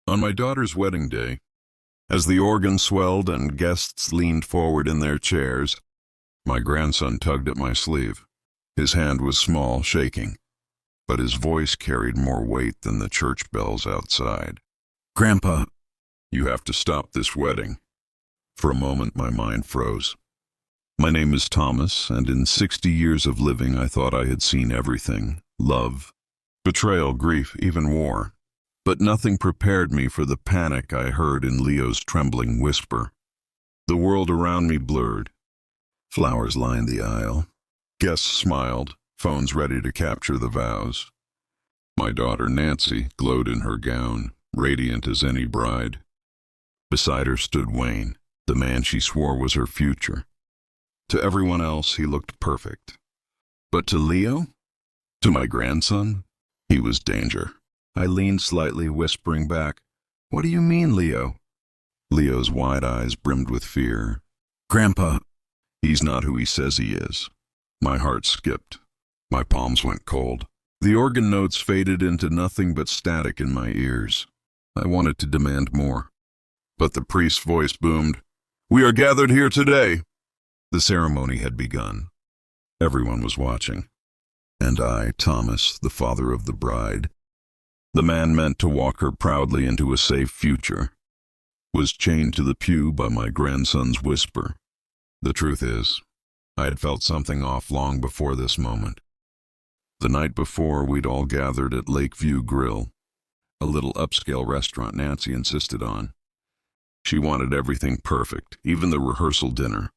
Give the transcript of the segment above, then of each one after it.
On my daughter's wedding day, as the organ swelled and guests leaned forward in their chairs, my grandson tugged at my sleeve. His hand was small, shaking, but his voice carried more weight than the church bells outside. "Grandpa, you have to stop this wedding." For a moment, my mind froze. My name is Thomas, and in 60 years of living, I thought I had seen everything: love, betrayal, grief, even war. But nothing prepared me for the panic I heard in Leo's trembling whisper. The world around me blurred. Flowers lined the aisle. Guests smiled, phones ready to capture the vows. My daughter Nancy glowed in her gown, radiant as any bride. Beside her stood Wayne, the man she swore was her future. To everyone else, he looked perfect. But to Leo? To my grandson? He was danger. I leaned slightly, whispering back, "What do you mean, Leo?" Leo's wide eyes brimmed with fear. "Grandpa, he's not who he says he is." My heart skipped. My palms went cold. The organ notes faded into nothing but static in my ears. I wanted to demand more. But the priest's voice boomed, "We are gathered here today." The ceremony had begun. Everyone was watching. And I, Thomas, the father of the bride, the man meant to walk her proudly into a safe future, was chained to the pew by my grandson's whisper. The truth is, I had felt something off long before this moment. The night before, we'd all gathered at Lakeview Grill, a little upscale restaurant Nancy insisted on. She wanted everything perfect, even the rehearsal dinner.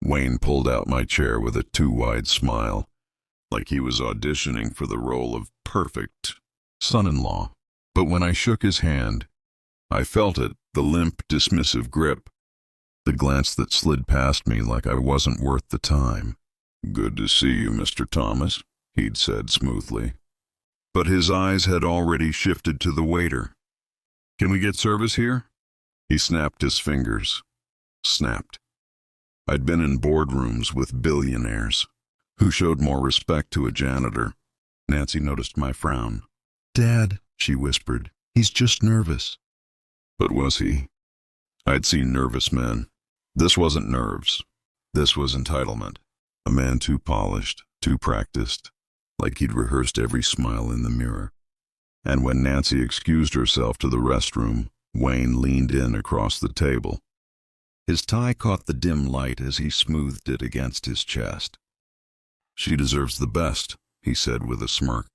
Wayne pulled out my chair with a too-wide smile, like he was auditioning for the role of perfect son-in-law. But when I shook his hand, I felt it, the limp, dismissive grip, the glance that slid past me like I wasn't worth the time. "Good to see you, Mr. Thomas," he'd said smoothly. But his eyes had already shifted to the waiter. "Can we get service here?" He snapped his fingers. Snapped. I'd been in boardrooms with billionaires who showed more respect to a janitor. Nancy noticed my frown. "Dad," she whispered, "he's just nervous." But was he? I'd seen nervous men. This wasn't nerves. This was entitlement. A man too polished, too practiced, like he'd rehearsed every smile in the mirror. And when Nancy excused herself to the restroom, Wayne leaned in across the table. His tie caught the dim light as he smoothed it against his chest. "She deserves the best," he said with a smirk.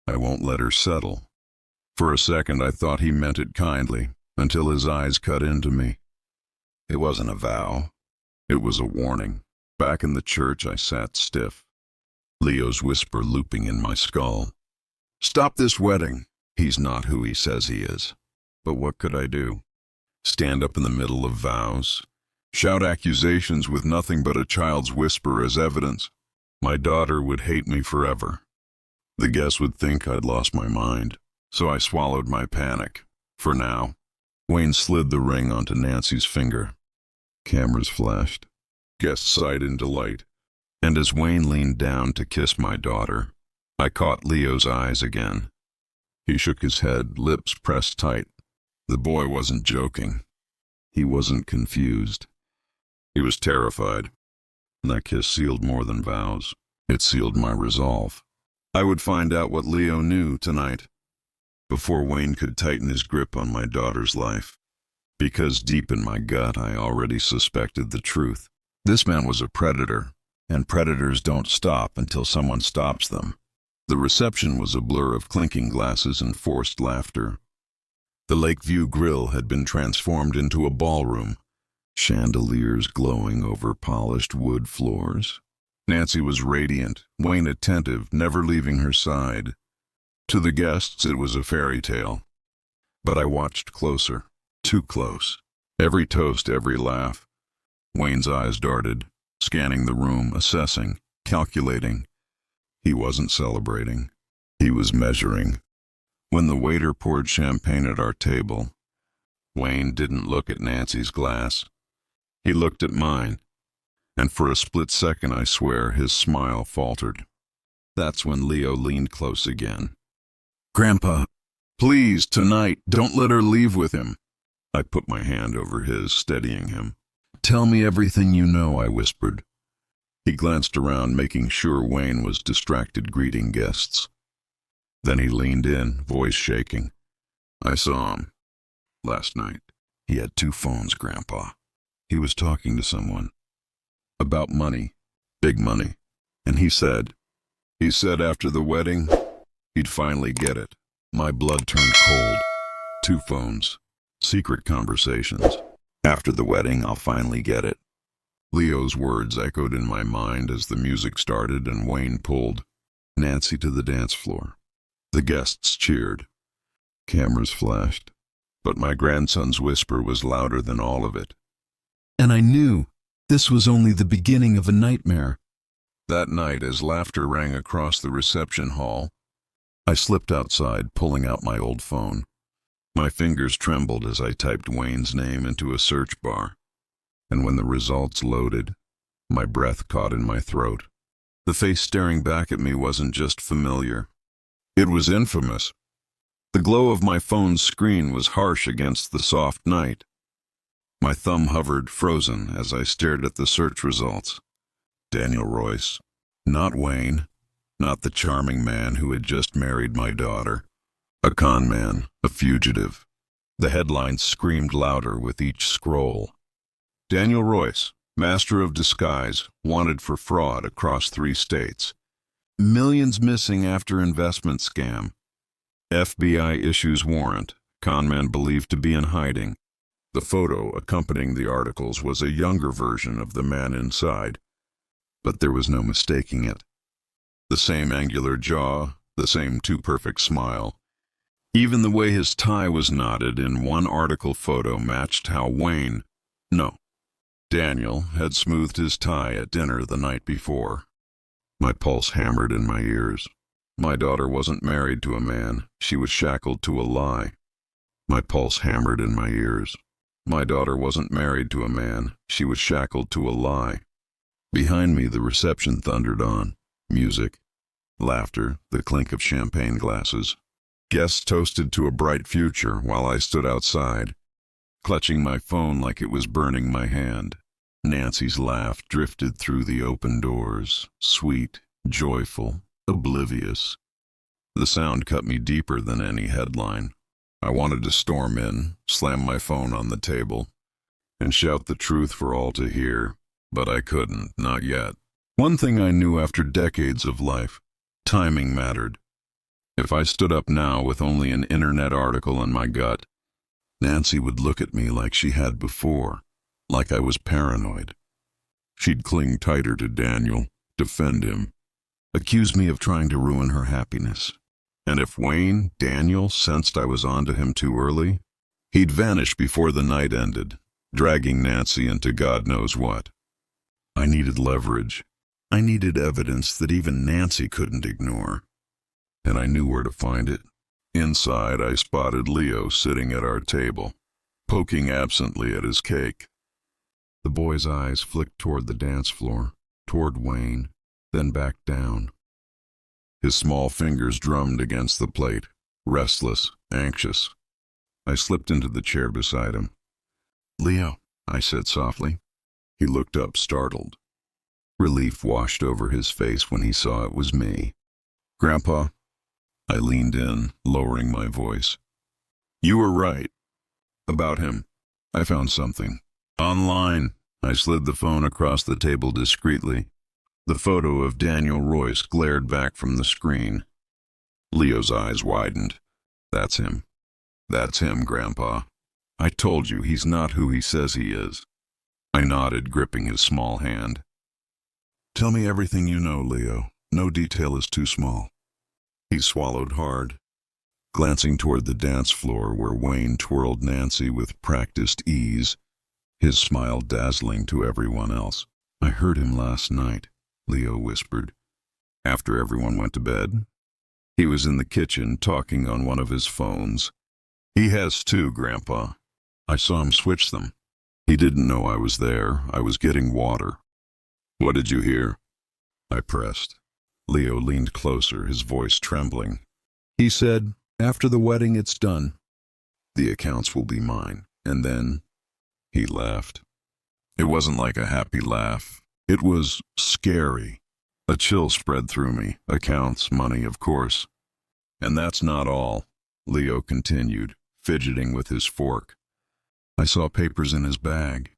"I won't let her settle." For a second I thought he meant it kindly, until his eyes cut into me. It wasn't a vow. It was a warning. Back in the church I sat stiff, Leo's whisper looping in my skull. "Stop this wedding. He's not who he says he is." But what could I do? Stand up in the middle of vows? Shout accusations with nothing but a child's whisper as evidence? My daughter would hate me forever. The guests would think I'd lost my mind. So I swallowed my panic. For now. Wayne slid the ring onto Nancy's finger. Cameras flashed. Guests sighed in delight. And as Wayne leaned down to kiss my daughter, I caught Leo's eyes again. He shook his head, lips pressed tight. The boy wasn't joking. He wasn't confused. He was terrified. That kiss sealed more than vows. It sealed my resolve. I would find out what Leo knew tonight, before Wayne could tighten his grip on my daughter's life. Because deep in my gut, I already suspected the truth. This man was a predator, and predators don't stop until someone stops them. The reception was a blur of clinking glasses and forced laughter. The Lakeview Grill had been transformed into a ballroom, chandeliers glowing over polished wood floors. Nancy was radiant, Wayne attentive, never leaving her side. To the guests, it was a fairy tale. But I watched closer, too close. Every toast, every laugh. Wayne's eyes darted, scanning the room, assessing, calculating. He wasn't celebrating. He was measuring. When the waiter poured champagne at our table, Wayne didn't look at Nancy's glass. He looked at mine. And for a split second, I swear, his smile faltered. That's when Leo leaned close again. "Grandpa, Please, tonight, don't let her leave with him. I put my hand over his, steadying him. Tell me everything you know, I whispered. He glanced around, making sure Wayne was distracted greeting guests. Then he leaned in, voice shaking. I saw him. Last night. He had 2 phones, Grandpa. He was talking to someone. About money. Big money. And he said after the wedding, he'd finally get it. My blood turned cold. 2 phones. Secret conversations. After the wedding, I'll finally get it. Leo's words echoed in my mind as the music started and Wayne pulled Nancy to the dance floor. The guests cheered. Cameras flashed. But my grandson's whisper was louder than all of it. And I knew this was only the beginning of a nightmare. That night, as laughter rang across the reception hall, I slipped outside, pulling out my old phone. My fingers trembled as I typed Wayne's name into a search bar. And when the results loaded, my breath caught in my throat. The face staring back at me wasn't just familiar. It was infamous. The glow of my phone's screen was harsh against the soft night. My thumb hovered frozen as I stared at the search results. Daniel Royce. Not Wayne. Not the charming man who had just married my daughter. A con man, a fugitive. The headlines screamed louder with each scroll. Daniel Royce, master of disguise, wanted for fraud across 3 states. Millions missing after investment scam. FBI issues warrant, conman believed to be in hiding. The photo accompanying the articles was a younger version of the man inside, but there was no mistaking it. The same angular jaw, the same too-perfect smile. Even the way his tie was knotted in one article photo matched how Daniel had smoothed his tie at dinner the night before. My pulse hammered in my ears. My daughter wasn't married to a man. She was shackled to a lie. My pulse hammered in my ears. My daughter wasn't married to a man. She was shackled to a lie. Behind me, the reception thundered on. Music, laughter, the clink of champagne glasses. Guests toasted to a bright future while I stood outside, clutching my phone like it was burning my hand. Nancy's laugh drifted through the open doors, sweet, joyful, oblivious. The sound cut me deeper than any headline. I wanted to storm in, slam my phone on the table, and shout the truth for all to hear, but I couldn't, not yet. One thing I knew after decades of life: timing mattered. If I stood up now with only an internet article in my gut, Nancy would look at me like she had before, like I was paranoid. She'd cling tighter to Daniel, defend him, accuse me of trying to ruin her happiness. And if Daniel, sensed I was onto him too early, he'd vanish before the night ended, dragging Nancy into God knows what. I needed leverage. I needed evidence that even Nancy couldn't ignore. And I knew where to find it. Inside, I spotted Leo sitting at our table, poking absently at his cake. The boy's eyes flicked toward the dance floor, toward Wayne, then back down. His small fingers drummed against the plate, restless, anxious. I slipped into the chair beside him. "Leo," I said softly. He looked up, startled. Relief washed over his face when he saw it was me. "Grandpa," I leaned in, lowering my voice. "You were right. About him. I found something. Online." I slid the phone across the table discreetly. The photo of Daniel Royce glared back from the screen. Leo's eyes widened. "That's him. That's him, Grandpa. I told you he's not who he says he is." I nodded, gripping his small hand. "Tell me everything you know, Leo. No detail is too small." He swallowed hard, glancing toward the dance floor where Wayne twirled Nancy with practiced ease, his smile dazzling to everyone else. "I heard him last night," Leo whispered. "After everyone went to bed, he was in the kitchen talking on one of his phones. He has 2, Grandpa. I saw him switch them. He didn't know I was there. I was getting water." "What did you hear?" I pressed. Leo leaned closer, his voice trembling. "He said After the wedding, it's done. The accounts will be mine. And then he laughed. It wasn't like a happy laugh. It was scary. A chill spread through me. Accounts, money, of course. And that's not all, Leo continued, fidgeting with his fork. I saw papers in his bag.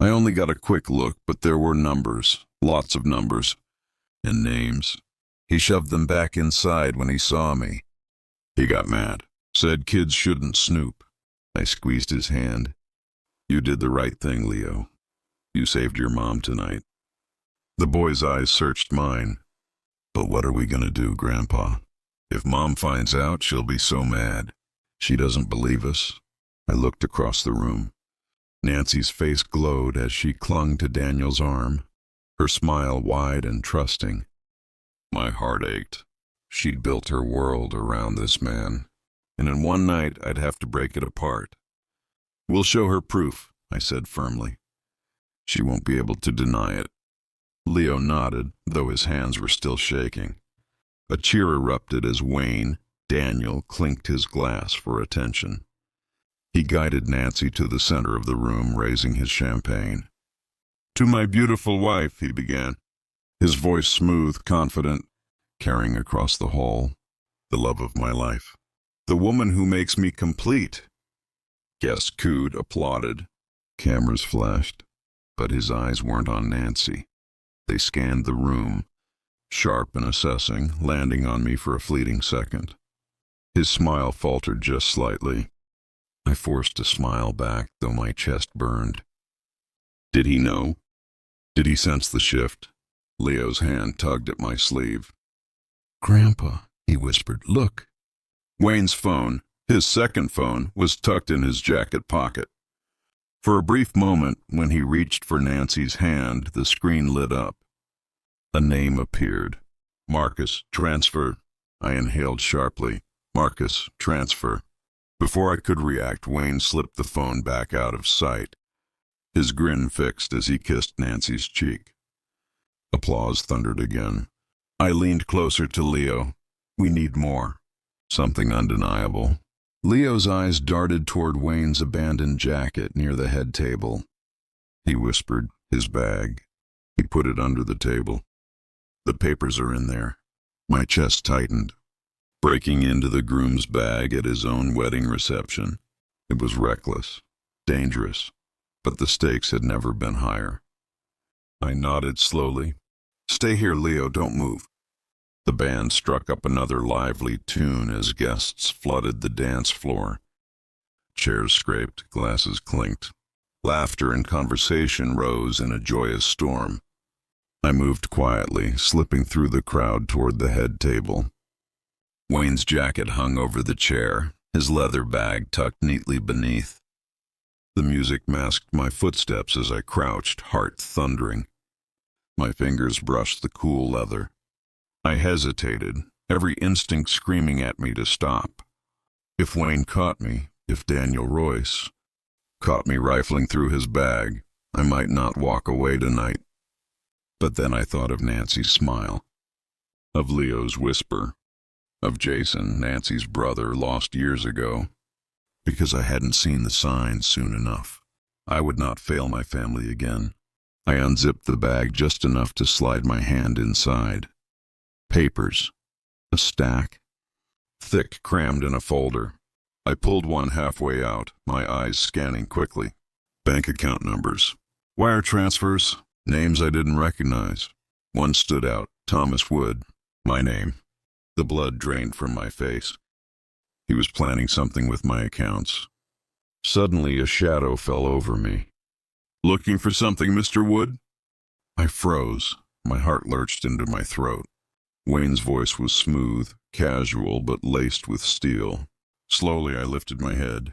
I only got a quick look, but there were numbers, lots of numbers, and names. He shoved them back inside when he saw me. He got mad, said kids shouldn't snoop. I squeezed his hand. You did the right thing, Leo. You saved your mom tonight. The boy's eyes searched mine. But what are we gonna do, Grandpa? If Mom finds out, she'll be so mad. She doesn't believe us. I looked across the room. Nancy's face glowed as she clung to Daniel's arm, her smile wide and trusting. My heart ached. She'd built her world around this man, and in one night I'd have to break it apart. We'll show her proof, I said firmly. She won't be able to deny it. Leo nodded, though his hands were still shaking. A cheer erupted as Wayne, Daniel, clinked his glass for attention. He guided Nancy to the center of the room, raising his champagne. To my beautiful wife, he began, his voice smooth, confident, carrying across the hall, the love of my life, the woman who makes me complete. Guests cooed, applauded. Cameras flashed, but his eyes weren't on Nancy. They scanned the room, sharp and assessing, landing on me for a fleeting second. His smile faltered just slightly. I forced a smile back, though my chest burned. Did he know? Did he sense the shift? Leo's hand tugged at my sleeve. Grandpa, he whispered, look. Wayne's phone, his second phone, was tucked in his jacket pocket. For a brief moment, when he reached for Nancy's hand, the screen lit up. A name appeared. Marcus, transfer. I inhaled sharply. Marcus, transfer. Before I could react, Wayne slipped the phone back out of sight. His grin fixed as he kissed Nancy's cheek. Applause thundered again. I leaned closer to Leo. We need more. Something undeniable. Leo's eyes darted toward Wayne's abandoned jacket near the head table. He whispered, his bag. He put it under the table. The papers are in there. My chest tightened. Breaking into the groom's bag at his own wedding reception. It was reckless, dangerous, but the stakes had never been higher. I nodded slowly. Stay here, Leo, don't move. The band struck up another lively tune as guests flooded the dance floor. Chairs scraped, glasses clinked. Laughter and conversation rose in a joyous storm. I moved quietly, slipping through the crowd toward the head table. Wayne's jacket hung over the chair, his leather bag tucked neatly beneath. The music masked my footsteps as I crouched, heart thundering. My fingers brushed the cool leather. I hesitated, every instinct screaming at me to stop. If Wayne caught me, if Daniel Royce caught me rifling through his bag, I might not walk away tonight. But then I thought of Nancy's smile, of Leo's whisper, of Jason, Nancy's brother, lost years ago. Because I hadn't seen the signs soon enough. I would not fail my family again. I unzipped the bag just enough to slide my hand inside. Papers. A stack. Thick, crammed in a folder. I pulled one halfway out, my eyes scanning quickly. Bank account numbers. Wire transfers. Names I didn't recognize. One stood out. Thomas Wood. My name. The blood drained from my face. He was planning something with my accounts. Suddenly, a shadow fell over me. Looking for something, Mr. Wood? I froze. My heart lurched into my throat. Wayne's voice was smooth, casual, but laced with steel. Slowly, I lifted my head.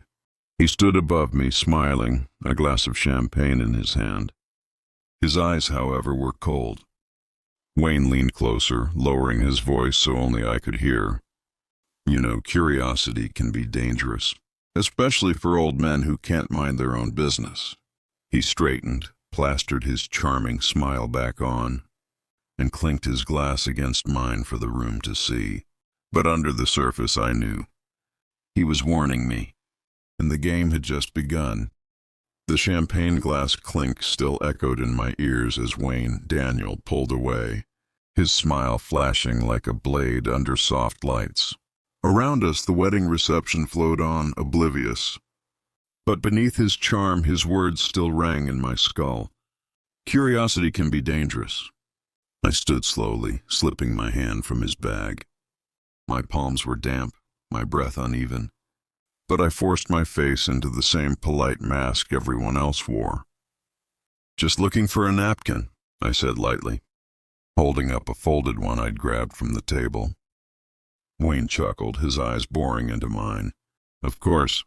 He stood above me, smiling, a glass of champagne in his hand. His eyes, however, were cold. Wayne leaned closer, lowering his voice so only I could hear. You know, curiosity can be dangerous, especially for old men who can't mind their own business. He straightened, plastered his charming smile back on, and clinked his glass against mine for the room to see. But under the surface I knew. He was warning me, and the game had just begun. The champagne glass clink still echoed in my ears as Wayne Daniel pulled away, his smile flashing like a blade under soft lights. Around us, the wedding reception flowed on, oblivious. But beneath his charm, his words still rang in my skull. Curiosity can be dangerous. I stood slowly, slipping my hand from his bag. My palms were damp, my breath uneven. But I forced my face into the same polite mask everyone else wore. "Just looking for a napkin," I said lightly, holding up a folded one I'd grabbed from the table. Wayne chuckled, his eyes boring into mine. "Of course.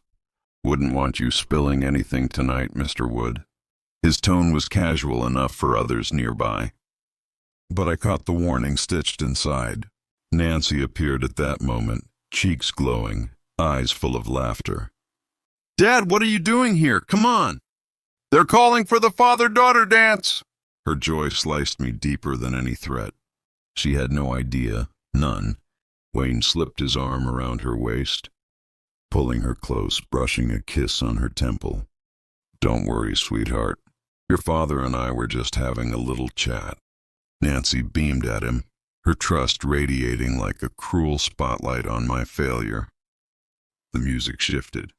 Wouldn't want you spilling anything tonight, Mr. Wood." His tone was casual enough for others nearby. But I caught the warning stitched inside. Nancy appeared at that moment, cheeks glowing, eyes full of laughter. "Dad, what are you doing here? Come on! They're calling for the father-daughter dance!" Her joy sliced me deeper than any threat. She had no idea, none. Wayne slipped his arm around her waist, pulling her close, brushing a kiss on her temple. "Don't worry, sweetheart. Your father and I were just having a little chat." Nancy beamed at him, her trust radiating like a cruel spotlight on my failure. The music shifted.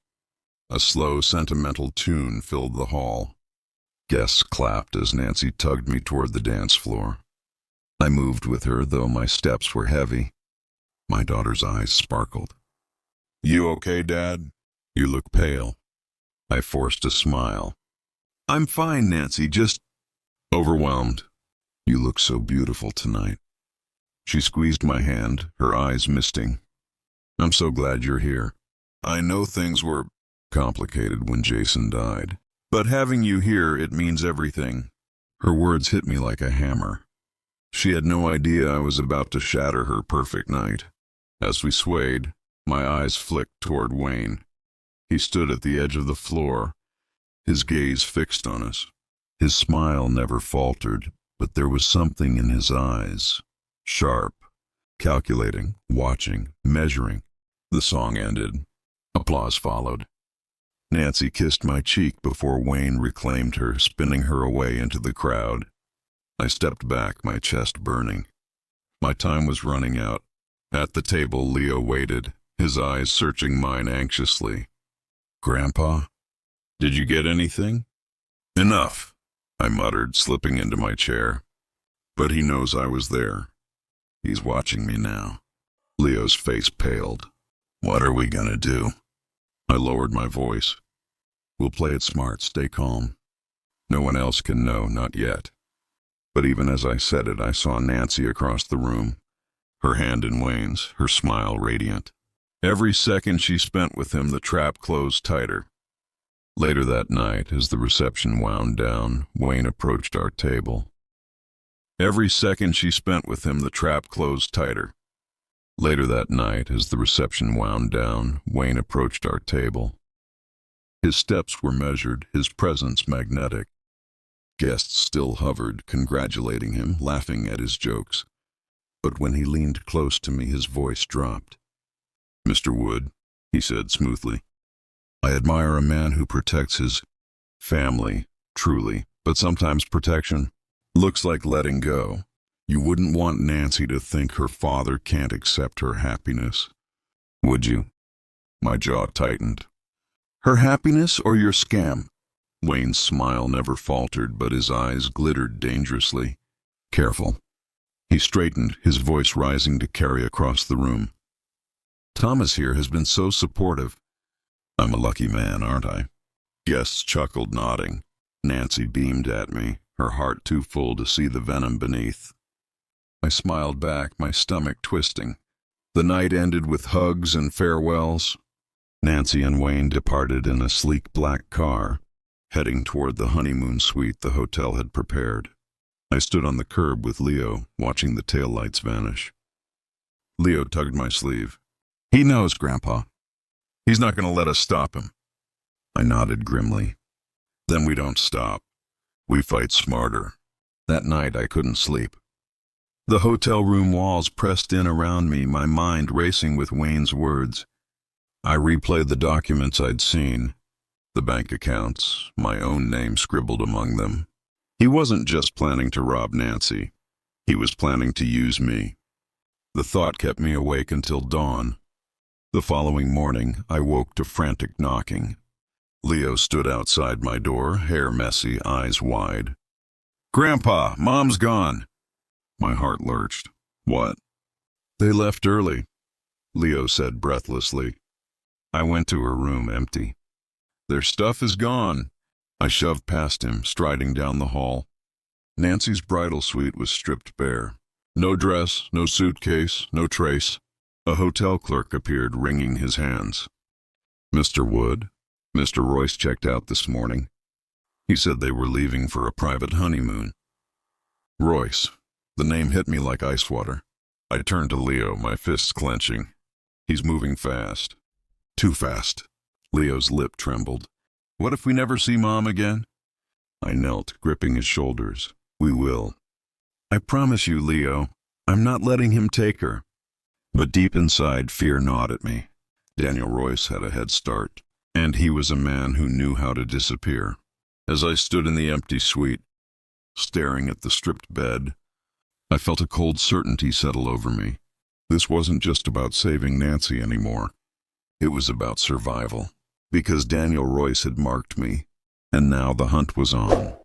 A slow, sentimental tune filled the hall. Guests clapped as Nancy tugged me toward the dance floor. I moved with her, though my steps were heavy. My daughter's eyes sparkled. "You okay, Dad? You look pale." I forced a smile. "I'm fine, Nancy, just overwhelmed." "You look so beautiful tonight." She squeezed my hand, her eyes misting. "I'm so glad you're here. I know things were complicated when Jason died, but having you here, it means everything." Her words hit me like a hammer. She had no idea I was about to shatter her perfect night. As we swayed, my eyes flicked toward Wayne. He stood at the edge of the floor, his gaze fixed on us. His smile never faltered, but there was something in his eyes. Sharp, calculating, watching, measuring. The song ended. Applause followed. Nancy kissed my cheek before Wayne reclaimed her, spinning her away into the crowd. I stepped back, my chest burning. My time was running out. At the table, Leo waited, his eyes searching mine anxiously. "Grandpa, did you get anything?" "Enough," I muttered, slipping into my chair. "But he knows I was there. He's watching me now." Leo's face paled. "What are we gonna do?" I lowered my voice. "We'll play it smart, stay calm. No one else can know, not yet." But even as I said it, I saw Nancy across the room, her hand in Wayne's, her smile radiant. Every second she spent with him, the trap closed tighter. Later that night, as the reception wound down, Wayne approached our table. Every second she spent with him, the trap closed tighter. Later that night, as the reception wound down, Wayne approached our table. His steps were measured, his presence magnetic. Guests still hovered, congratulating him, laughing at his jokes. But when he leaned close to me, his voice dropped. "Mr. Wood," he said smoothly, "I admire a man who protects his family, truly, but sometimes protection looks like letting go. You wouldn't want Nancy to think her father can't accept her happiness, would you?" My jaw tightened. "Her happiness or your scam?" Wayne's smile never faltered, but his eyes glittered dangerously. "Careful." He straightened, his voice rising to carry across the room. "Thomas here has been so supportive." "I'm a lucky man, aren't I?" Guests chuckled, nodding. Nancy beamed at me, her heart too full to see the venom beneath. I smiled back, my stomach twisting. The night ended with hugs and farewells. Nancy and Wayne departed in a sleek black car, heading toward the honeymoon suite the hotel had prepared. I stood on the curb with Leo, watching the taillights vanish. Leo tugged my sleeve. "He knows, Grandpa. He's not going to let us stop him." I nodded grimly. "Then we don't stop. We fight smarter." That night I couldn't sleep. The hotel room walls pressed in around me, my mind racing with Wayne's words. I replayed the documents I'd seen, the bank accounts, my own name scribbled among them. He wasn't just planning to rob Nancy. He was planning to use me. The thought kept me awake until dawn. The following morning, I woke to frantic knocking. Leo stood outside my door, hair messy, eyes wide. "Grandpa, Mom's gone." My heart lurched. "What?" "They left early," Leo said breathlessly. I went to her room, empty. "Their stuff is gone." I shoved past him, striding down the hall. Nancy's bridal suite was stripped bare. No dress, no suitcase, no trace. A hotel clerk appeared, wringing his hands. "Mr. Wood, Mr. Royce checked out this morning. He said they were leaving for a private honeymoon." Royce. The name hit me like ice water. I turned to Leo, my fists clenching. "He's moving fast." "Too fast." Leo's lip trembled. "What if we never see Mom again?" I knelt, gripping his shoulders. "We will. I promise you, Leo, I'm not letting him take her." But deep inside, fear gnawed at me. Daniel Royce had a head start, and he was a man who knew how to disappear. As I stood in the empty suite, staring at the stripped bed, I felt a cold certainty settle over me. This wasn't just about saving Nancy anymore. It was about survival, because Daniel Royce had marked me, and now the hunt was on.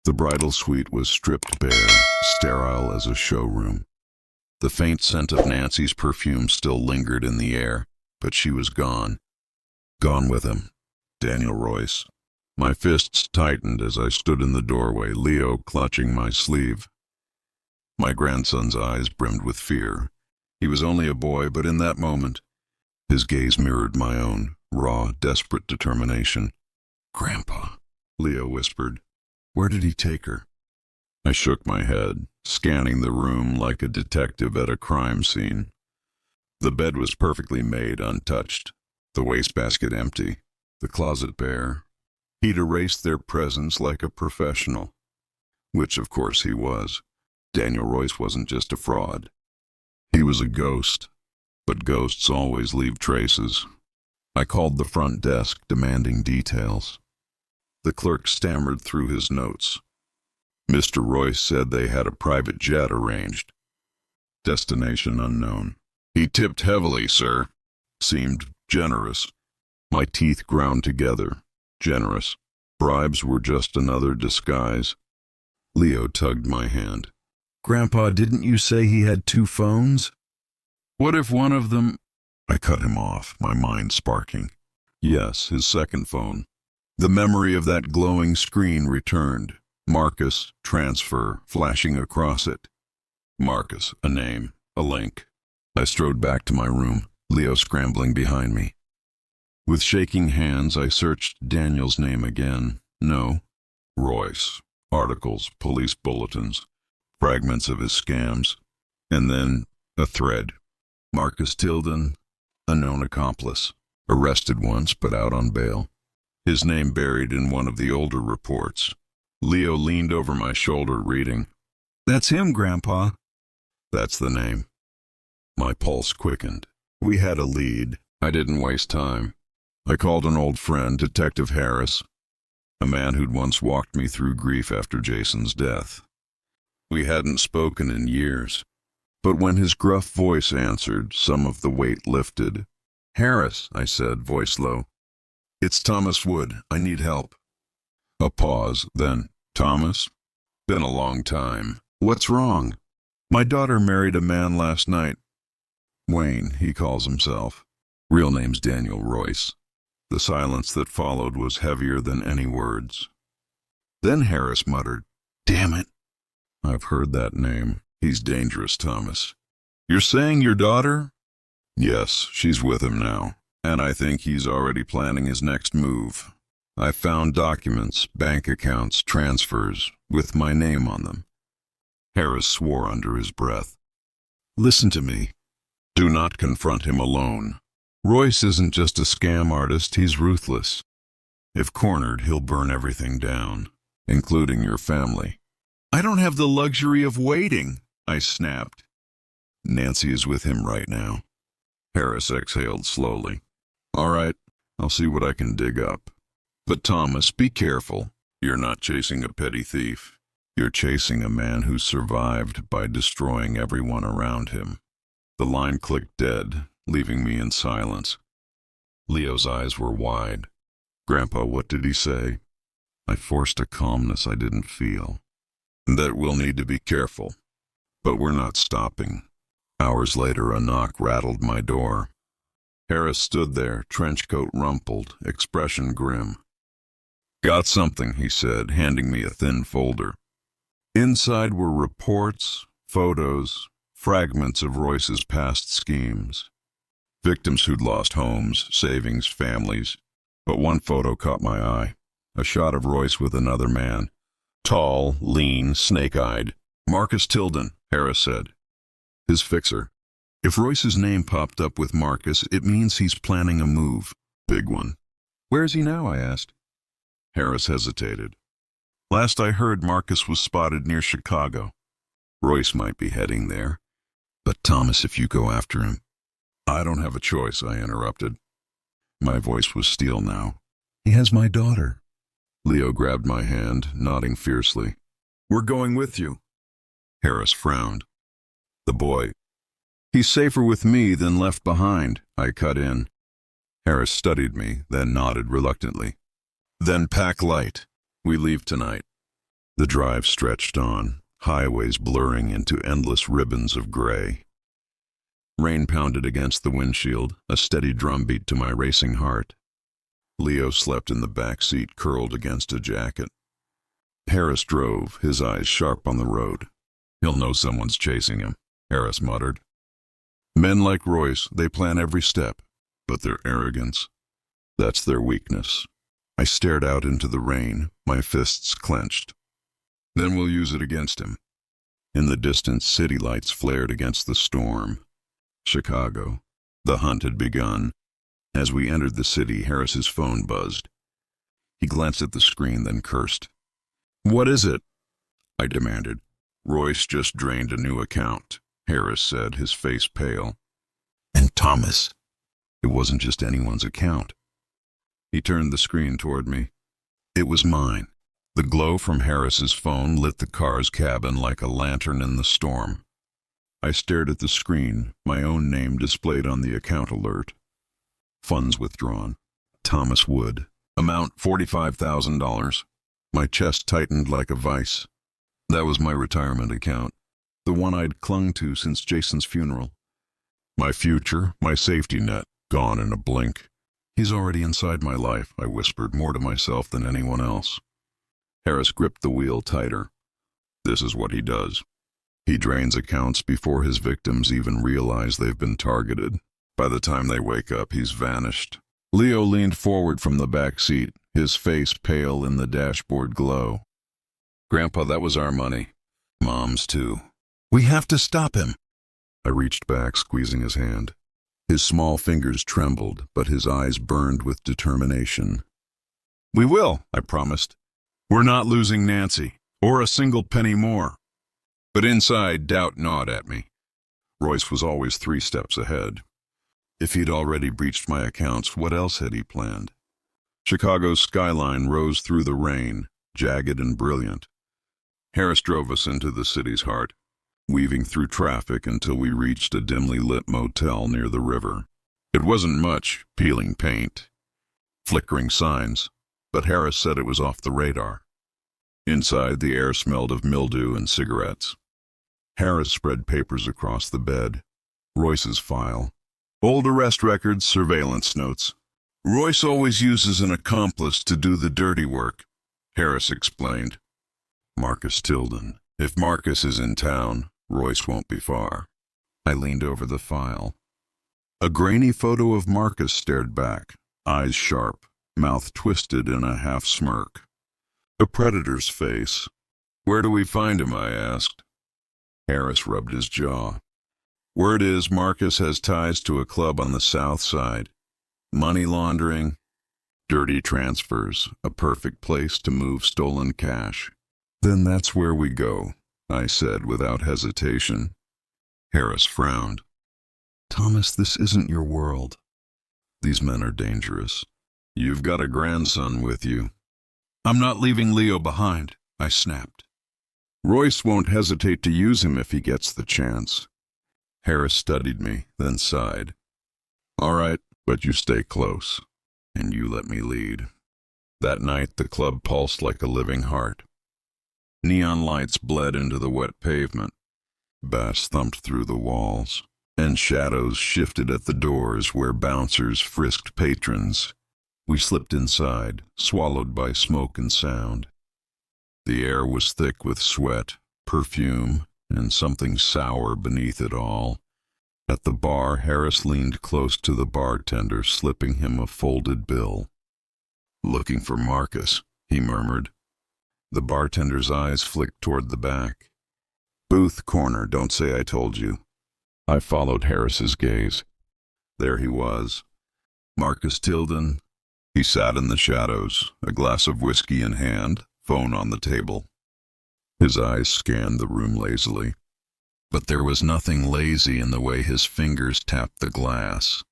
The bridal suite was stripped bare, sterile as a showroom. The faint scent of Nancy's perfume still lingered in the air, but she was gone. Gone with him, Daniel Royce. My fists tightened as I stood in the doorway, Leo clutching my sleeve. My grandson's eyes brimmed with fear. He was only a boy, but in that moment, his gaze mirrored my own, raw, desperate determination. "Grandpa," Leo whispered. "Where did he take her?" I shook my head, scanning the room like a detective at a crime scene. The bed was perfectly made, untouched, the wastebasket empty, the closet bare. He'd erased their presence like a professional, which of course he was. Daniel Royce wasn't just a fraud. He was a ghost, but ghosts always leave traces. I called the front desk, demanding details. The clerk stammered through his notes. Mr. Royce said they had a private jet arranged. Destination unknown. He tipped heavily, sir. Seemed generous. My teeth ground together. Generous. Bribes were just another disguise. Leo tugged my hand. "Grandpa, didn't you say he had 2 phones? What if one of them—" I cut him off, my mind sparking. Yes, his second phone. The memory of that glowing screen returned. Marcus, transfer, flashing across it. Marcus, a name, a link. I strode back to my room, Leo scrambling behind me. With shaking hands, I searched Daniel's name again. No. Royce. Articles, police bulletins, fragments of his scams. And then a thread. Marcus Tilden, a known accomplice. Arrested once, but out on bail. His name buried in one of the older reports. Leo leaned over my shoulder, reading. "That's him, Grandpa." "That's the name." My pulse quickened. We had a lead. I didn't waste time. I called an old friend, Detective Harris, a man who'd once walked me through grief after Jason's death. We hadn't spoken in years, but when his gruff voice answered, some of the weight lifted. "Harris," I said, voice low. "It's Thomas Wood. I need help." A pause, then, "Thomas? Been a long time. What's wrong?" "My daughter married a man last night. Wayne, he calls himself. Real name's Daniel Royce." The silence that followed was heavier than any words. Then Harris muttered, "Damn it." "I've heard that name. He's dangerous, Thomas." "You're saying your daughter?" "Yes, she's with him now, and I think he's already planning his next move. I found documents, bank accounts, transfers, with my name on them." Harris swore under his breath. "Listen to me. Do not confront him alone. Royce isn't just a scam artist, he's ruthless. If cornered, he'll burn everything down, including your family." "I don't have the luxury of waiting," I snapped. "Nancy is with him right now." Harris exhaled slowly. All right, I'll see what I can dig up. But Thomas, be careful. You're not chasing a petty thief. You're chasing a man who survived by destroying everyone around him. The line clicked dead, leaving me in silence. Leo's eyes were wide. Grandpa, what did he say? I forced a calmness I didn't feel. That we'll need to be careful. But we're not stopping. Hours later, a knock rattled my door. Harris stood there, trench coat rumpled, expression grim. Got something, he said, handing me a thin folder. Inside were reports, photos, fragments of Royce's past schemes. Victims who'd lost homes, savings, families. But one photo caught my eye. A shot of Royce with another man. Tall, lean, snake-eyed. Marcus Tilden, Harris said. His fixer. If Royce's name popped up with Marcus, it means he's planning a move. Big one. Where's he now, I asked. Harris hesitated. Last I heard, Marcus was spotted near Chicago. Royce might be heading there. But Thomas, if you go after him. I don't have a choice, I interrupted. My voice was steel now. He has my daughter. Leo grabbed my hand, nodding fiercely. We're going with you. Harris frowned. The boy. He's safer with me than left behind, I cut in. Harris studied me, then nodded reluctantly. Then pack light. We leave tonight. The drive stretched on, highways blurring into endless ribbons of gray. Rain pounded against the windshield, a steady drumbeat to my racing heart. Leo slept in the back seat, curled against a jacket. Harris drove, his eyes sharp on the road. He'll know someone's chasing him, Harris muttered. Men like Royce, they plan every step, but their arrogance, that's their weakness. I stared out into the rain, my fists clenched. Then we'll use it against him. In the distance, city lights flared against the storm. Chicago. The hunt had begun. As we entered the city, Harris's phone buzzed. He glanced at the screen, then cursed. What is it? I demanded. Royce just drained a new account, Harris said, his face pale. And Thomas. It wasn't just anyone's account. He turned the screen toward me. It was mine. The glow from Harris's phone lit the car's cabin like a lantern in the storm. I stared at the screen, my own name displayed on the account alert. Funds withdrawn. Thomas Wood. Amount $45,000. My chest tightened like a vice. That was my retirement account, the one I'd clung to since Jason's funeral. My future, my safety net, gone in a blink. He's already inside my life, I whispered, more to myself than anyone else. Harris gripped the wheel tighter. This is what he does. He drains accounts before his victims even realize they've been targeted. By the time they wake up, he's vanished. Leo leaned forward from the back seat, his face pale in the dashboard glow. Grandpa, that was our money. Mom's too. We have to stop him. I reached back, squeezing his hand. His small fingers trembled, but his eyes burned with determination. We will, I promised. We're not losing Nancy, or a single penny more. But inside, doubt gnawed at me. Royce was always 3 steps ahead. If he'd already breached my accounts, what else had he planned? Chicago's skyline rose through the rain, jagged and brilliant. Harris drove us into the city's heart, weaving through traffic until we reached a dimly lit motel near the river. It wasn't much, peeling paint, flickering signs, but Harris said it was off the radar. Inside, the air smelled of mildew and cigarettes. Harris spread papers across the bed. Royce's file. Old arrest records, surveillance notes. Royce always uses an accomplice to do the dirty work, Harris explained. Marcus Tilden. If Marcus is in town, Royce won't be far. I leaned over the file. A grainy photo of Marcus stared back, eyes sharp, mouth twisted in a half smirk. A predator's face. Where do we find him, I asked. Harris rubbed his jaw. Word is Marcus has ties to a club on the south side. Money laundering, dirty transfers, a perfect place to move stolen cash. Then that's where we go, I said without hesitation. Harris frowned. Thomas, this isn't your world. These men are dangerous. You've got a grandson with you. I'm not leaving Leo behind, I snapped. Royce won't hesitate to use him if he gets the chance. Harris studied me, then sighed. All right, but you stay close, and you let me lead. That night, the club pulsed like a living heart. Neon lights bled into the wet pavement. Bass thumped through the walls, and shadows shifted at the doors where bouncers frisked patrons. We slipped inside, swallowed by smoke and sound. The air was thick with sweat, perfume, and something sour beneath it all. At the bar, Harris leaned close to the bartender, slipping him a folded bill. Looking for Marcus, he murmured. The bartender's eyes flicked toward the back. Booth corner, don't say I told you. I followed Harris's gaze. There he was. Marcus Tilden. He sat in the shadows, a glass of whiskey in hand, phone on the table. His eyes scanned the room lazily. But there was nothing lazy in the way his fingers tapped the glass.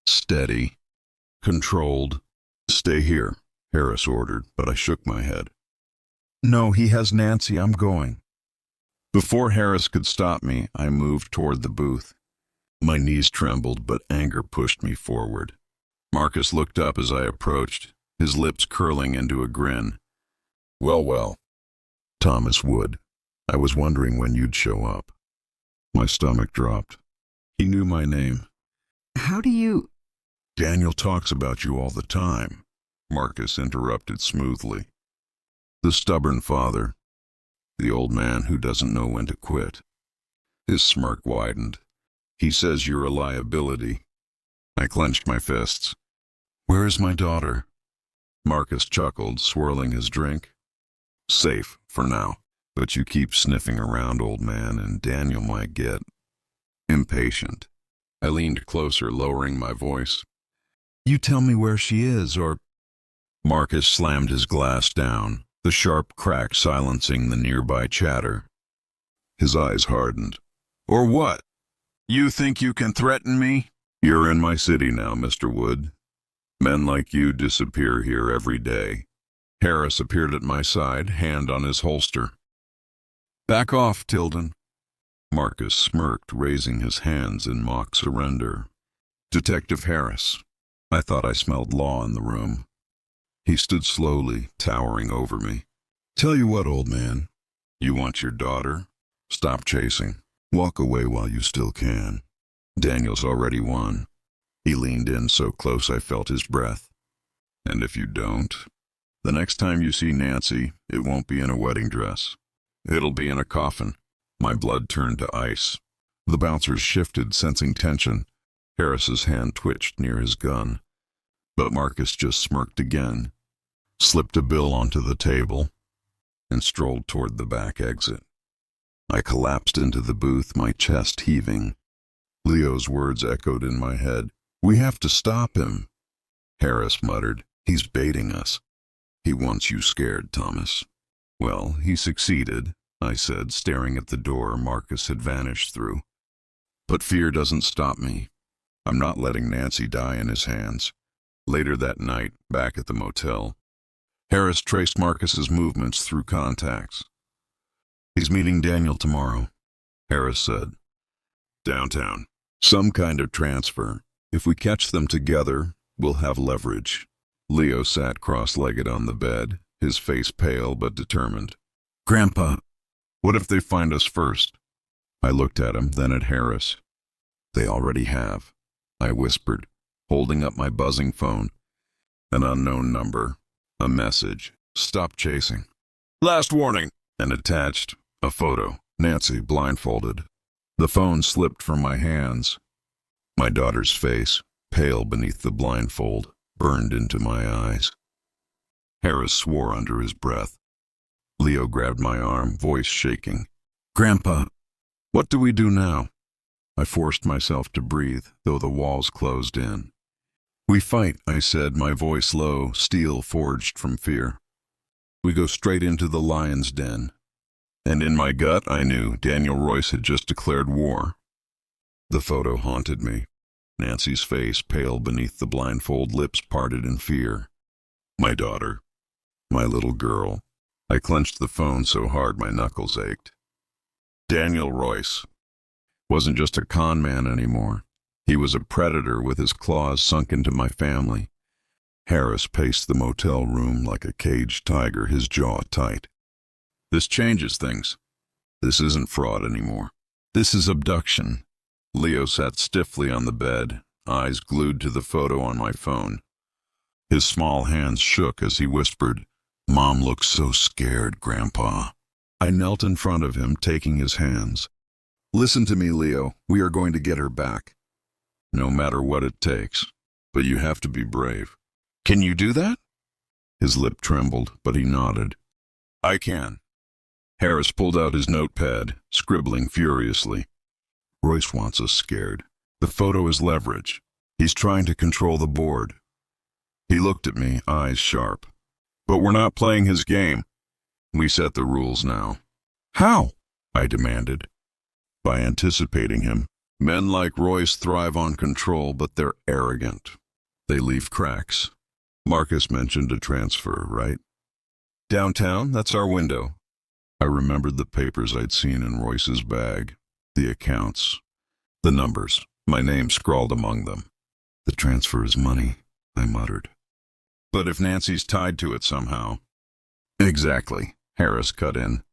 Steady. Controlled. Stay here, Harris ordered, but I shook my head. No, he has Nancy, I'm going. Before Harris could stop me, I moved toward the booth. My knees trembled, but anger pushed me forward. Marcus looked up as I approached, his lips curling into a grin. Well. Thomas Wood. I was wondering when you'd show up. My stomach dropped. He knew my name. How do you... Daniel talks about you all the time, Marcus interrupted smoothly. The stubborn father. The old man who doesn't know when to quit. His smirk widened. He says you're a liability. I clenched my fists. Where is my daughter? Marcus chuckled, swirling his drink. Safe, for now. But you keep sniffing around, old man, and Daniel might get impatient. I leaned closer, lowering my voice. You tell me where she is, or... Marcus slammed his glass down, the sharp crack silencing the nearby chatter. His eyes hardened. Or what? You think you can threaten me? You're in my city now, Mr. Wood. Men like you disappear here every day. Harris appeared at my side, hand on his holster. Back off, Tilden. Marcus smirked, raising his hands in mock surrender. Detective Harris. I thought I smelled law in the room. He stood slowly, towering over me. Tell you what, old man. You want your daughter? Stop chasing. Walk away while you still can. Daniel's already won. He leaned in so close I felt his breath. And if you don't, the next time you see Nancy, it won't be in a wedding dress. It'll be in a coffin. My blood turned to ice. The bouncers shifted, sensing tension. Harris's hand twitched near his gun. But Marcus just smirked again, slipped a bill onto the table, and strolled toward the back exit. I collapsed into the booth, my chest heaving. Leo's words echoed in my head. We have to stop him. Harris muttered. He's baiting us. He wants you scared, Thomas. Well, he succeeded, I said, staring at the door Marcus had vanished through. But fear doesn't stop me. I'm not letting Nancy die in his hands. Later that night, back at the motel, Harris traced Marcus's movements through contacts. He's meeting Daniel tomorrow, Harris said. Downtown. Some kind of transfer. If we catch them together, we'll have leverage. Leo sat cross-legged on the bed, his face pale but determined. Grandpa, what if they find us first? I looked at him, then at Harris. They already have, I whispered, holding up my buzzing phone. An unknown number. A message. Stop chasing. Last warning. And attached, a photo. Nancy blindfolded. The phone slipped from my hands. My daughter's face, pale beneath the blindfold, burned into my eyes. Harris swore under his breath. Leo grabbed my arm, voice shaking. Grandpa, what do we do now? I forced myself to breathe, though the walls closed in. We fight, I said, my voice low, steel forged from fear. We go straight into the lion's den. And in my gut, I knew Daniel Royce had just declared war. The photo haunted me. Nancy's face pale beneath the blindfold, lips parted in fear. My daughter. My little girl. I clenched the phone so hard my knuckles ached. Daniel Royce wasn't just a con man anymore. He was a predator with his claws sunk into my family. Harris paced the motel room like a caged tiger, his jaw tight. This changes things. This isn't fraud anymore. This is abduction. Leo sat stiffly on the bed, eyes glued to the photo on my phone. His small hands shook as he whispered, "Mom looks so scared, Grandpa." I knelt in front of him, taking his hands. "Listen to me, Leo. We are going to get her back. No matter what it takes. But you have to be brave." "Can you do that?" His lip trembled, but he nodded. "I can." Harris pulled out his notepad, scribbling furiously. "Royce wants us scared. The photo is leverage. He's trying to control the board." He looked at me, eyes sharp. "But we're not playing his game. We set the rules now." "How?" I demanded. "By anticipating him. Men like Royce thrive on control, but they're arrogant. They leave cracks. Marcus mentioned a transfer, right? Downtown, that's our window." I remembered the papers I'd seen in Royce's bag, the accounts, the numbers, my name scrawled among them. "The transfer is money," I muttered. "But if Nancy's tied to it somehow." "Exactly," Harris cut in.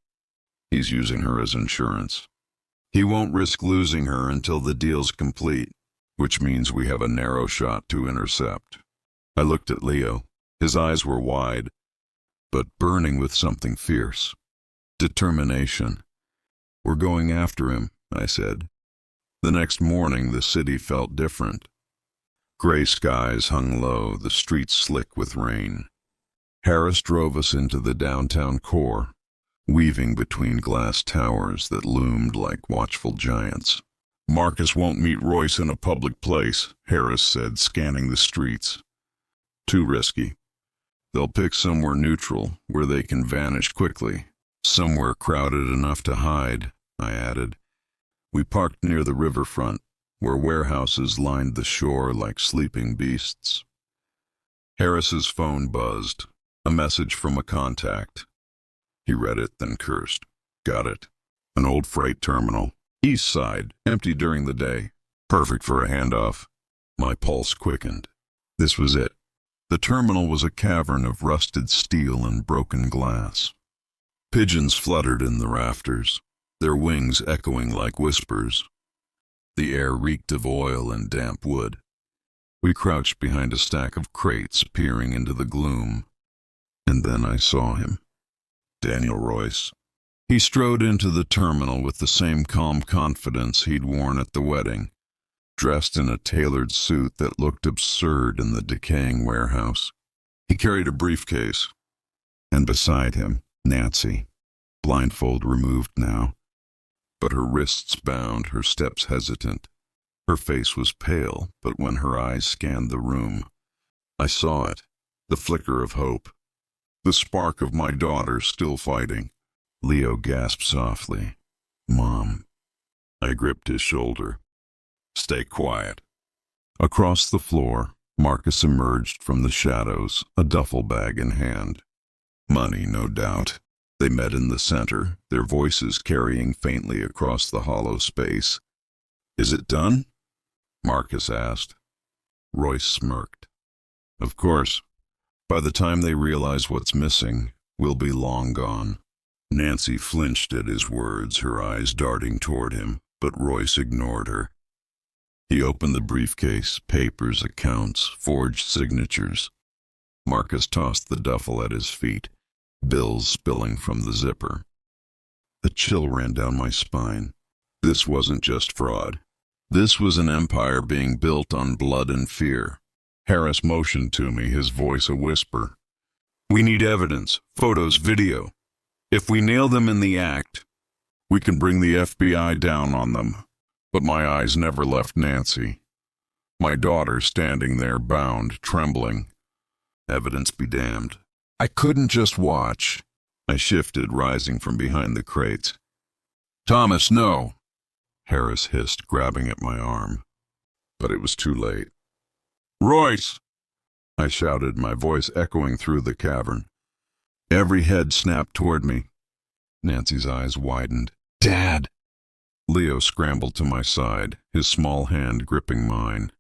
"He's using her as insurance. He won't risk losing her until the deal's complete, which means we have a narrow shot to intercept." I looked at Leo. His eyes were wide, but burning with something fierce. Determination. "We're going after him," I said. The next morning, the city felt different. Gray skies hung low, the streets slick with rain. Harris drove us into the downtown core, weaving between glass towers that loomed like watchful giants. "Marcus won't meet Royce in a public place," Harris said, scanning the streets. "Too risky. They'll pick somewhere neutral, where they can vanish quickly. Somewhere crowded enough to hide," I added. We parked near the riverfront, where warehouses lined the shore like sleeping beasts. Harris's phone buzzed, a message from a contact. He read it, then cursed. "Got it. An old freight terminal. East side, empty during the day. Perfect for a handoff." My pulse quickened. This was it. The terminal was a cavern of rusted steel and broken glass. Pigeons fluttered in the rafters, their wings echoing like whispers. The air reeked of oil and damp wood. We crouched behind a stack of crates, peering into the gloom. And then I saw him. Daniel Royce. He strode into the terminal with the same calm confidence he'd worn at the wedding, dressed in a tailored suit that looked absurd in the decaying warehouse. He carried a briefcase, and beside him, Nancy, blindfold removed now, but her wrists bound, her steps hesitant. Her face was pale, but when her eyes scanned the room, I saw it, the flicker of hope, the spark of my daughter still fighting. Leo gasped softly. "Mom." I gripped his shoulder. "Stay quiet." Across the floor, Marcus emerged from the shadows, a duffel bag in hand. Money, no doubt. They met in the center, their voices carrying faintly across the hollow space. "Is it done?" Marcus asked. Royce smirked. "Of course. By the time they realize what's missing, we'll be long gone." Nancy flinched at his words, her eyes darting toward him, but Royce ignored her. He opened the briefcase, papers, accounts, forged signatures. Marcus tossed the duffel at his feet, bills spilling from the zipper. A chill ran down my spine. This wasn't just fraud. This was an empire being built on blood and fear. Harris motioned to me, his voice a whisper. "We need evidence, photos, video. If we nail them in the act, we can bring the FBI down on them." But my eyes never left Nancy. My daughter standing there, bound, trembling. Evidence be damned. I couldn't just watch. I shifted, rising from behind the crates. "Thomas, no!" Harris hissed, grabbing at my arm. But it was too late. "Royce!" I shouted, my voice echoing through the cavern. Every head snapped toward me. Nancy's eyes widened. "Dad!" Leo scrambled to my side, his small hand gripping mine.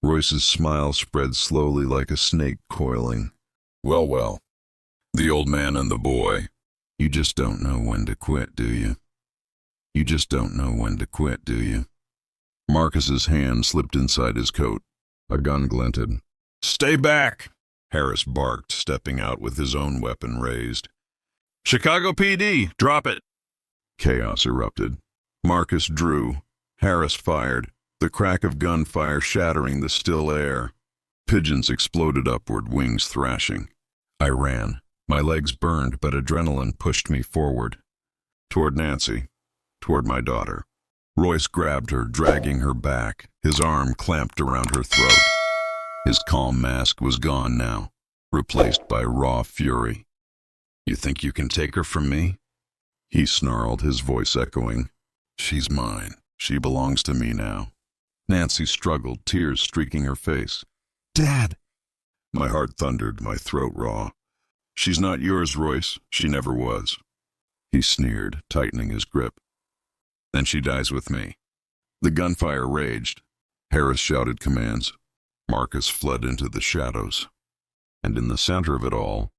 Royce's smile spread slowly like a snake coiling. "Well, well, the old man and the boy. You just don't know when to quit, do you? You just don't know when to quit, do you?" Marcus's hand slipped inside his coat. A gun glinted. "Stay back!" Harris barked, stepping out with his own weapon raised. "Chicago PD, drop it!" Chaos erupted. Marcus drew. Harris fired, the crack of gunfire shattering the still air. Pigeons exploded upward, wings thrashing. I ran. My legs burned, but adrenaline pushed me forward. Toward Nancy. Toward my daughter. Royce grabbed her, dragging her back, his arm clamped around her throat. His calm mask was gone now, replaced by raw fury. "You think you can take her from me?" He snarled, his voice echoing. "She's mine. She belongs to me now." Nancy struggled, tears streaking her face. "Dad!" My heart thundered, my throat raw. "She's not yours, Royce. She never was." He sneered, tightening his grip. "Then she dies with me." The gunfire raged. Harris shouted commands. Marcus fled into the shadows. And in the center of it all,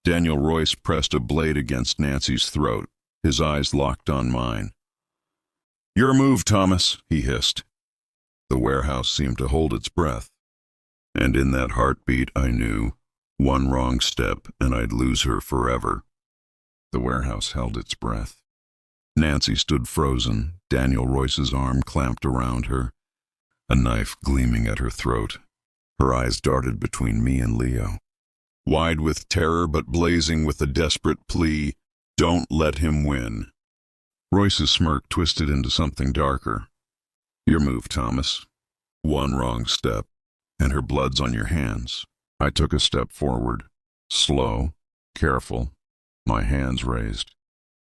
Daniel Royce pressed a blade against Nancy's throat, his eyes locked on mine. "Your move, Thomas," he hissed. The warehouse seemed to hold its breath. And in that heartbeat I knew, one wrong step and I'd lose her forever. The warehouse held its breath. Nancy stood frozen, Daniel Royce's arm clamped around her, a knife gleaming at her throat. Her eyes darted between me and Leo, wide with terror but blazing with a desperate plea, "Don't let him win." Royce's smirk twisted into something darker. "Your move, Thomas. One wrong step, and her blood's on your hands." I took a step forward, slow, careful, my hands raised.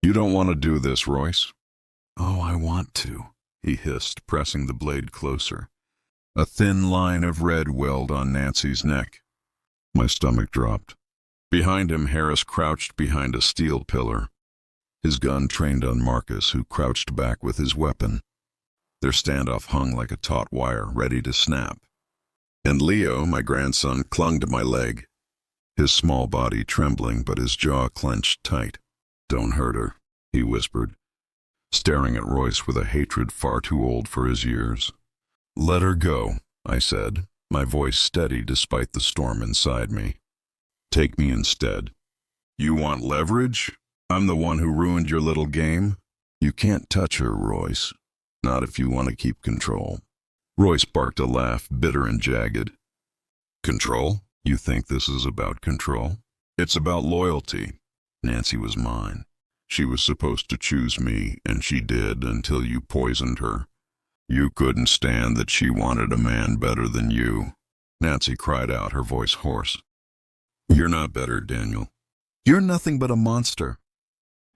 "You don't want to do this, Royce." "Oh, I want to," he hissed, pressing the blade closer. A thin line of red welled on Nancy's neck. My stomach dropped. Behind him, Harris crouched behind a steel pillar, his gun trained on Marcus, who crouched back with his weapon. Their standoff hung like a taut wire, ready to snap. And Leo, my grandson, clung to my leg, his small body trembling but his jaw clenched tight. "Don't hurt her," he whispered, staring at Royce with a hatred far too old for his years. "Let her go," I said, my voice steady despite the storm inside me. "Take me instead." "You want leverage? I'm the one who ruined your little game." "You can't touch her, Royce. Not if you want to keep control." Royce barked a laugh, bitter and jagged. "Control? You think this is about control? It's about loyalty. Nancy was mine. She was supposed to choose me, and she did until you poisoned her. You couldn't stand that she wanted a man better than you." Nancy cried out, her voice hoarse. "You're not better, Daniel. You're nothing but a monster."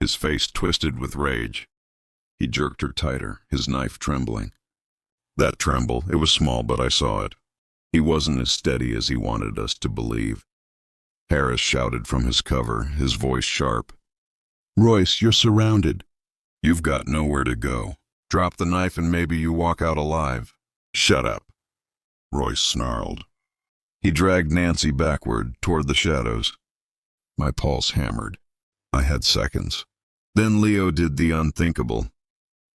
His face twisted with rage. He jerked her tighter, his knife trembling. That tremble, it was small, but I saw it. He wasn't as steady as he wanted us to believe. Harris shouted from his cover, his voice sharp. "Royce, you're surrounded. You've got nowhere to go. Drop the knife and maybe you walk out alive." "Shut up," Royce snarled. He dragged Nancy backward, toward the shadows. My pulse hammered. I had seconds. Then Leo did the unthinkable.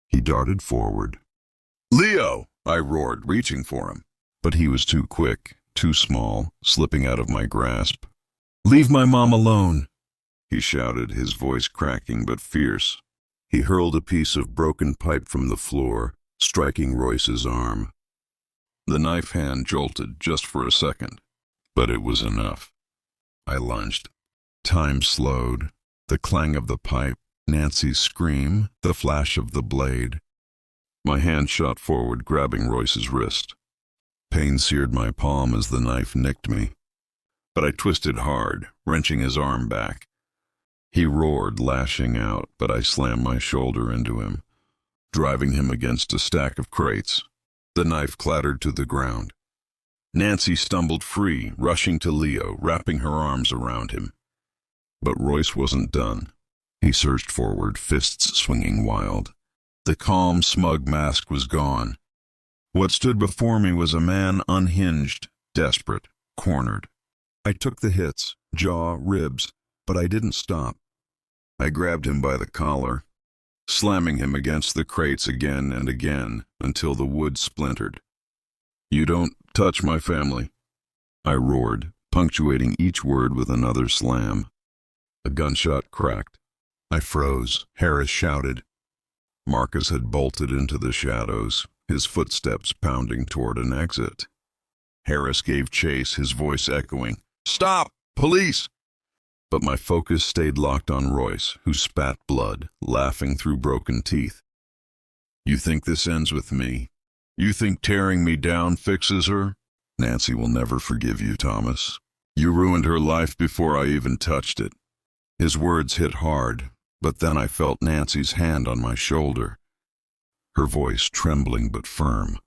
He darted forward. "Leo!" I roared, reaching for him. But he was too quick, too small, slipping out of my grasp. "Leave my mom alone," he shouted, his voice cracking but fierce. He hurled a piece of broken pipe from the floor, striking Royce's arm. The knife hand jolted just for a second, but it was enough. I lunged. Time slowed. The clang of the pipe, Nancy's scream, the flash of the blade. My hand shot forward, grabbing Royce's wrist. Pain seared my palm as the knife nicked me. But I twisted hard, wrenching his arm back. He roared, lashing out, but I slammed my shoulder into him, driving him against a stack of crates. The knife clattered to the ground. Nancy stumbled free, rushing to Leo, wrapping her arms around him. But Royce wasn't done. He surged forward, fists swinging wild. The calm, smug mask was gone. What stood before me was a man unhinged, desperate, cornered. I took the hits, jaw, ribs, but I didn't stop. I grabbed him by the collar, slamming him against the crates again and again until the wood splintered. "You don't touch my family," I roared, punctuating each word with another slam. A gunshot cracked. I froze. Harris shouted. Marcus had bolted into the shadows, his footsteps pounding toward an exit. Harris gave chase, his voice echoing, "Stop! Police!" But my focus stayed locked on Royce, who spat blood, laughing through broken teeth. "You think this ends with me? You think tearing me down fixes her? Nancy will never forgive you, Thomas. You ruined her life before I even touched it." His words hit hard, but then I felt Nancy's hand on my shoulder, her voice trembling but firm.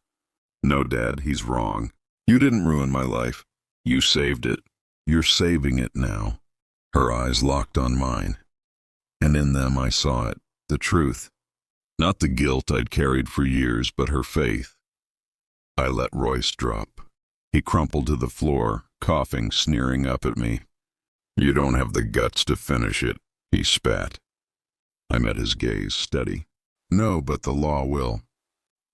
"No, Dad, he's wrong. You didn't ruin my life. You saved it. You're saving it now." Her eyes locked on mine, and in them I saw it, the truth. Not the guilt I'd carried for years, but her faith. I let Royce drop. He crumpled to the floor, coughing, sneering up at me. "You don't have the guts to finish it," he spat. I met his gaze, steady. "No, but the law will."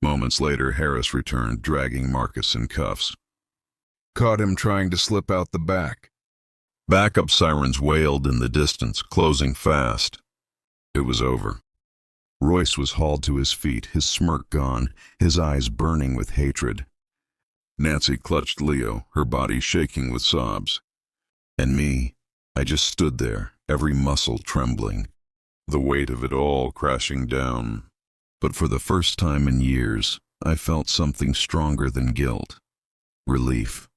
Moments later, Harris returned, dragging Marcus in cuffs. "Caught him trying to slip out the back." Backup sirens wailed in the distance, closing fast. It was over. Royce was hauled to his feet, his smirk gone, his eyes burning with hatred. Nancy clutched Leo, her body shaking with sobs. And me, I just stood there, every muscle trembling, the weight of it all crashing down. But for the first time in years, I felt something stronger than guilt. Relief.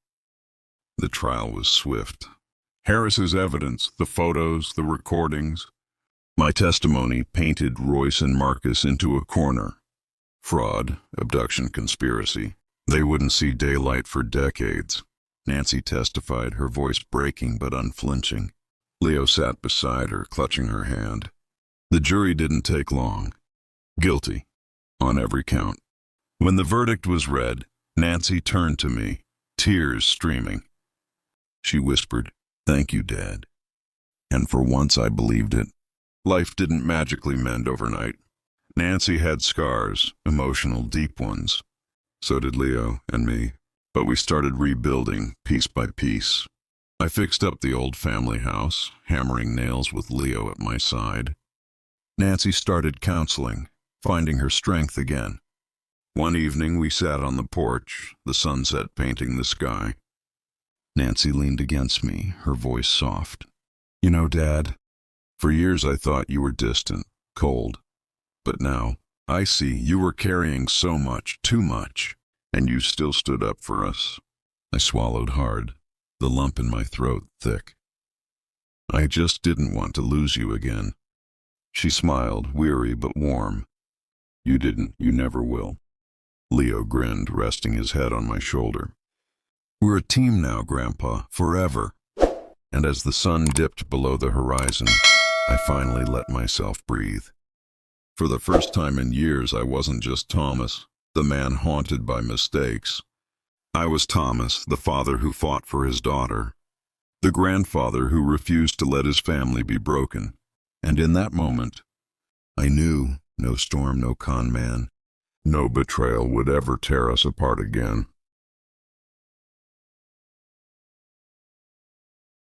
The trial was swift. Harris's evidence, the photos, the recordings. My testimony painted Royce and Marcus into a corner. Fraud, abduction, conspiracy. They wouldn't see daylight for decades. Nancy testified, her voice breaking but unflinching. Leo sat beside her, clutching her hand. The jury didn't take long. Guilty, on every count. When the verdict was read, Nancy turned to me, tears streaming. She whispered, "Thank you, Dad." And for once I believed it. Life didn't magically mend overnight. Nancy had scars, emotional, deep ones. So did Leo and me. But we started rebuilding, piece by piece. I fixed up the old family house, hammering nails with Leo at my side. Nancy started counseling, finding her strength again. One evening we sat on the porch, the sunset painting the sky. Nancy leaned against me, her voice soft. "You know, Dad, for years I thought you were distant, cold. But now, I see you were carrying so much, too much, and you still stood up for us." I swallowed hard, the lump in my throat thick. "I just didn't want to lose you again." She smiled, weary but warm. "You didn't, you never will." Leo grinned, resting his head on my shoulder. "We're a team now, Grandpa, forever." And as the sun dipped below the horizon, I finally let myself breathe. For the first time in years, I wasn't just Thomas, the man haunted by mistakes. I was Thomas, the father who fought for his daughter, the grandfather who refused to let his family be broken. And in that moment, I knew no storm, no con man, no betrayal would ever tear us apart again.